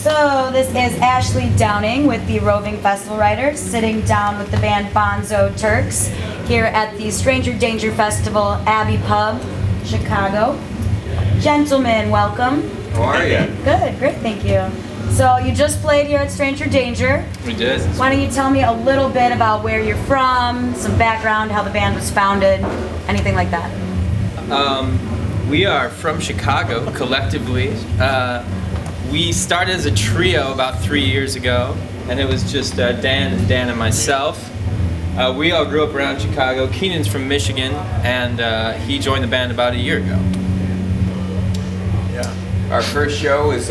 So this is Ashley Downing with the Roving Festival Writers, sitting down with the band Bonzo Terks here at the Stranger Danger Festival, Abbey Pub, Chicago. Gentlemen, welcome. How are you? Good, great, thank you. So you just played here at Stranger Danger. We did. Why don't you tell me a little bit about where you're from, some background, how the band was founded, anything like that? We are from Chicago, collectively. We started as a trio about 3 years ago, and it was just Dan and myself. We all grew up around Chicago. Keenan's from Michigan, and he joined the band about a year ago. Yeah. Our first show was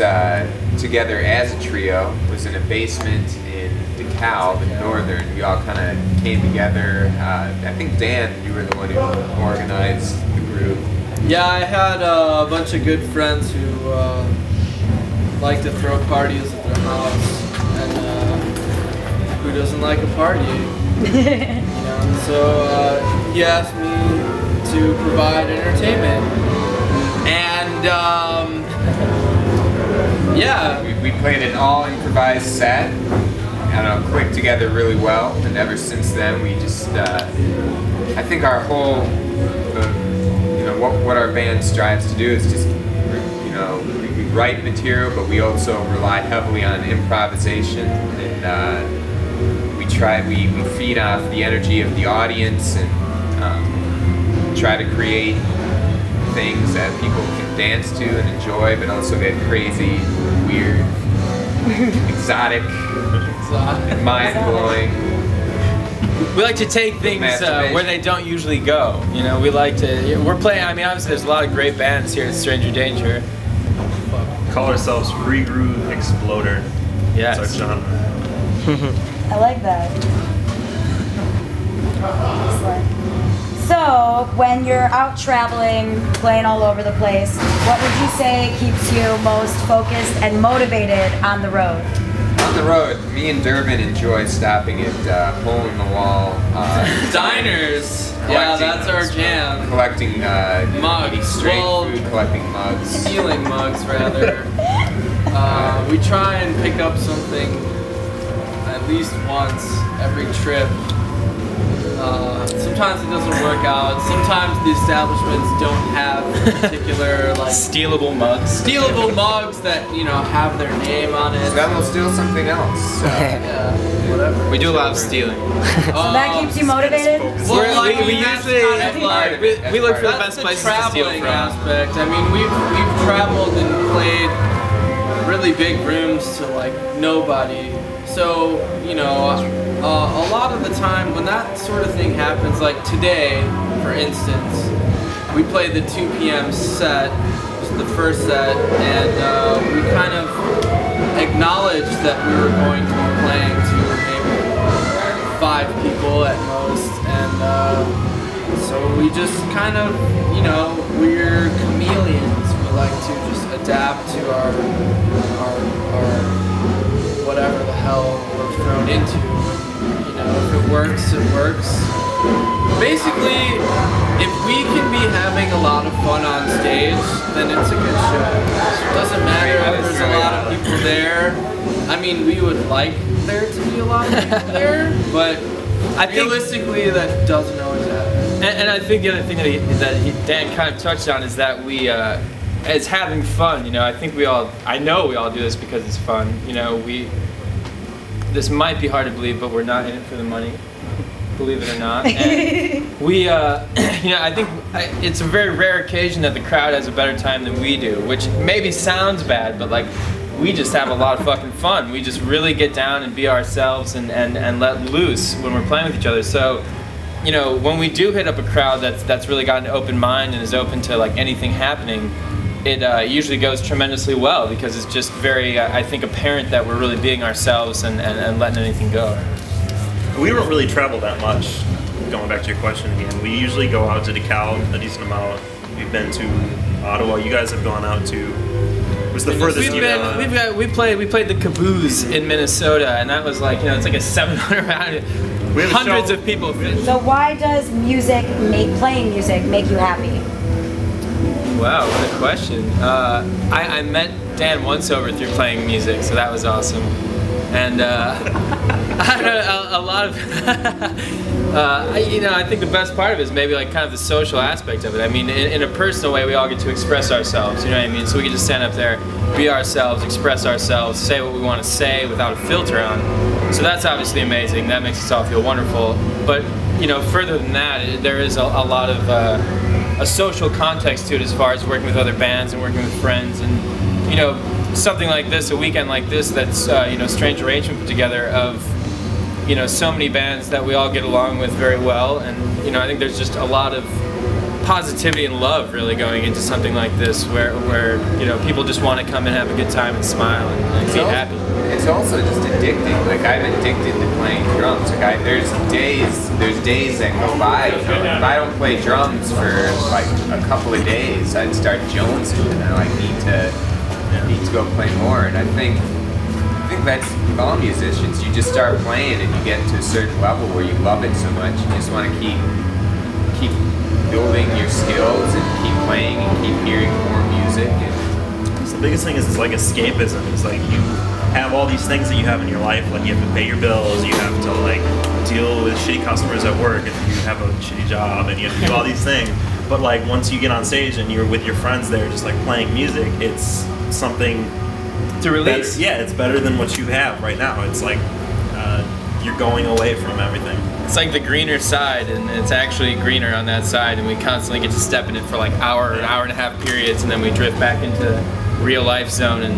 together as a trio. It was in a basement in DeKalb in Northern. We all kind of came together. I think Dan, you were the one who organized the group. Yeah, I had a bunch of good friends who like to throw parties at their house, and who doesn't like a party? You know? So he asked me to provide entertainment, and yeah, we played an all improvised set. I don't know, clicked together really well, and ever since then we just I think our whole what our band strives to do is just, you know, we write material, but we also rely heavily on improvisation, and we feed off the energy of the audience, and try to create things that people can dance to and enjoy, but also get crazy, weird, exotic, and mind-blowing. We like to take things where they don't usually go. You know, we like to. We're playing. I mean, obviously, there's a lot of great bands here at Stranger Danger. Call ourselves Free Groove Exploder. Yes. That's our genre. I like that. Excellent. So, when you're out traveling, playing all over the place, what would you say keeps you most focused and motivated on the road? On the road, me and Durbin enjoy stopping at hole-in-the-wall diners. Yeah, that's our jam. Collecting mugs, straight food, collecting mugs. Stealing mugs, rather. We try and pick up something at least once every trip. Sometimes it doesn't work out. Sometimes the establishments don't have particular like stealable mugs. Stealable mugs that, you know, have their name on it. So then we'll steal something else. So. Yeah, whatever. We do a lot of stealing. So that keeps you motivated? Well, we usually we look for the best places to steal from. Aspect. I mean, we've traveled and played really big rooms to like nobody. So, you know, a lot of the time when that sort of thing happens, like today, for instance, we played the 2 p.m. set, which was the first set, and we kind of acknowledged that we were going to be playing to maybe 5 people at most, and so we just kind of, you know, we're chameleons. We like to just adapt to our whatever the hell we're thrown into. You know, if it works, it works. Basically, if we can be having a lot of fun on stage, then it's a good show. It doesn't matter if there's a lot of people there. I mean, we would like there to be a lot of people there, but realistically, that doesn't always happen. And I think the other thing that Dan kind of touched on is that we, it's having fun. You know, I think I know we all do this because it's fun. You know, this might be hard to believe, but we're not in it for the money, believe it or not. And we, you know, I think it's a very rare occasion that the crowd has a better time than we do, which maybe sounds bad, but like, we just have a lot of fucking fun. We just really get down and be ourselves and let loose when we're playing with each other. So, you know, when we do hit up a crowd that's really got an open mind and is open to like anything happening, it usually goes tremendously well because it's just very, I think, apparent that we're really being ourselves and letting anything go. We don't really travel that much, going back to your question again. We usually go out to DeKalb a decent amount. We've been to Ottawa. You guys have gone out to... What's the furthest you've gone? We played the Caboose in Minnesota, and that was like, you know, it's like a 700 round. Hundreds of people. So why does playing music make you happy? Wow, what a question. I met Dan once over through playing music, so that was awesome. And I don't know, a lot of, you know, I think the best part of it is maybe like kind of the social aspect of it. I mean, in a personal way, we all get to express ourselves, you know what I mean? So we can just stand up there, be ourselves, express ourselves, say what we want to say without a filter on. So that's obviously amazing. That makes us all feel wonderful. But, you know, further than that, there is a lot of a social context to it as far as working with other bands and working with friends. And, you know, something like this, a weekend like this, that's you know, Strange Arrangement put together of, you know, so many bands that we all get along with very well, and you know, I think there's just a lot of positivity and love really going into something like this, where you know, people just want to come and have a good time and smile and be happy. It's also just addicting. Like, I'm addicted to playing drums. Like, there's days that go by. You know, if I don't play drums for like a couple of days, I'd start jonesing, and I like need to go play more. And I think that's with all musicians. You just start playing and you get to a certain level where you love it so much, you just want to keep building your skills and keep playing and keep hearing more music. And so the biggest thing is it's like escapism. It's like you have all these things that you have in your life, like you have to pay your bills, you have to like deal with shitty customers at work if you have a shitty job, and you have to do all these things. But like once you get on stage and you're with your friends there just like playing music, it's something to release. Yeah, it's better than what you have right now. It's like you're going away from everything. It's like the greener side, and it's actually greener on that side, and we constantly get to step in it for like hour and a half periods, and then we drift back into real life zone and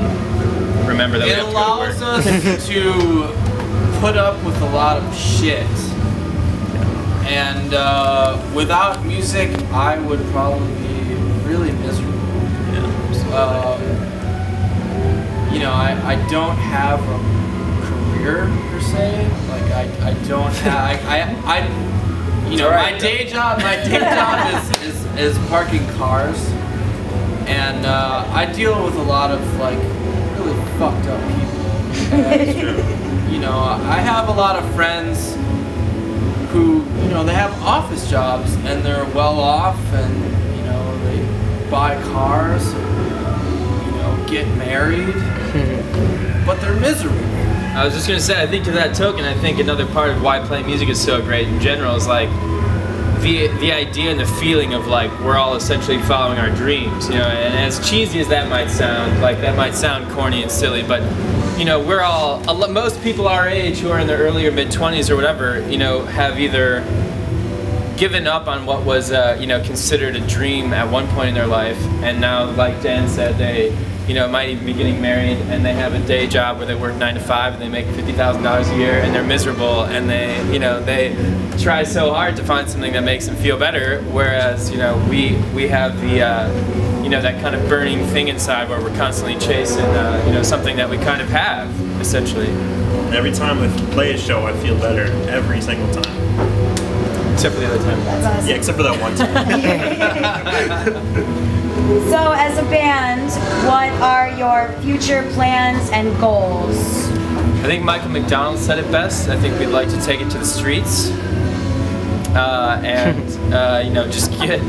remember that we have to go to work. It allows us to put up with a lot of shit. And without music, I would probably be really miserable. You know, I don't have a career per se. Like I don't have. You know, my day job is parking cars, and I deal with a lot of like really fucked up people. And, you know, I have a lot of friends who, you know, they have office jobs and they're well off, and you know, they buy cars, and, you know, get married, but they're miserable. I was just gonna say, I think to that token, I think another part of why playing music is so great in general is like the idea and the feeling of like we're all essentially following our dreams, you know. And as cheesy as that might sound, like that might sound corny and silly, but you know, we're all, most people our age who are in their early or mid-20s or whatever, you know, have either given up on what was, you know, considered a dream at one point in their life, and now, like Dan said, they, you know, might even be getting married, and they have a day job where they work 9 to 5 and they make $50,000 a year, and they're miserable, and they, you know, they try so hard to find something that makes them feel better, whereas, you know, we have the, you know, that kind of burning thing inside where we're constantly chasing, you know, something that we kind of have, essentially. And every time I play a show, I feel better every single time. Except for the other time. That's awesome. Yeah, except for that one time. So, as a band, what are your future plans and goals? I think Michael McDonald said it best. I think we'd like to take it to the streets. And you know, just get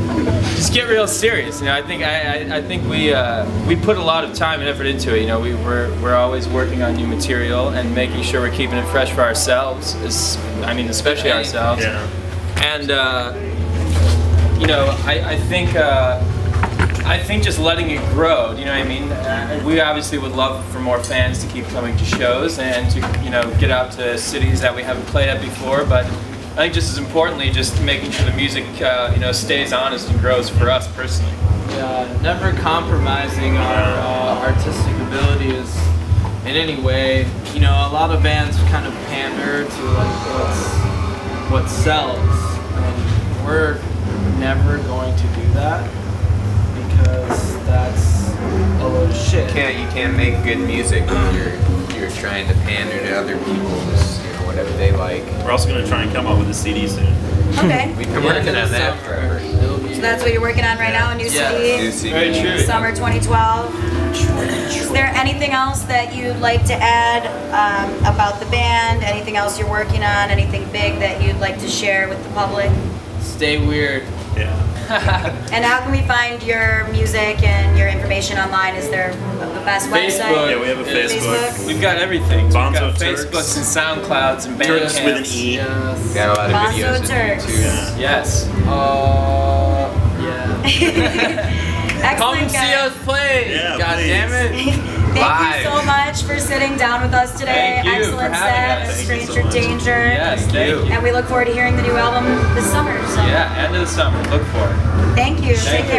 real serious. You know, I think we put a lot of time and effort into it. You know, we're always working on new material and making sure we're keeping it fresh for ourselves. I mean, especially ourselves. Yeah. And you know, I think just letting it grow. You know what I mean? We obviously would love for more fans to keep coming to shows and to, you know, get out to cities that we haven't played at before, but I think just as importantly, just making sure the music, you know, stays honest and grows for us personally. Yeah, never compromising our artistic abilities in any way. You know, a lot of bands kind of pander to like what sells, and we're never going to do that because that's a load of shit. You can't make good music if you're trying to pander to other people's, whatever they like. We're also going to try and come up with a CD soon. Okay. We've been working on that forever. So that's what you're working on right now, a new CD? New CD. Very true. Summer 2012. Is there anything else that you'd like to add about the band? Anything else you're working on? Anything big that you'd like to share with the public? Stay weird. Yeah. And how can we find your music and your information online? Is there the best website? Facebook. Yeah, we have a Facebook. We've got everything. Bonzo We've got Terks. Facebooks and SoundClouds and Turks with an Bandcamps. E. Yes. We got a lot of Bonzo videos on Terks. YouTube. Yes. Yeah. Come Excellent, see guys. us play. Yeah, God please. damn it. Thank you so much for sitting down with us today. Thank you Excellent for having set, us. Thank you so Stranger much. Danger. Yes, thank you. And we look forward to hearing the new album this summer. So Yeah, end of the summer. Look for it. thank you. Take care.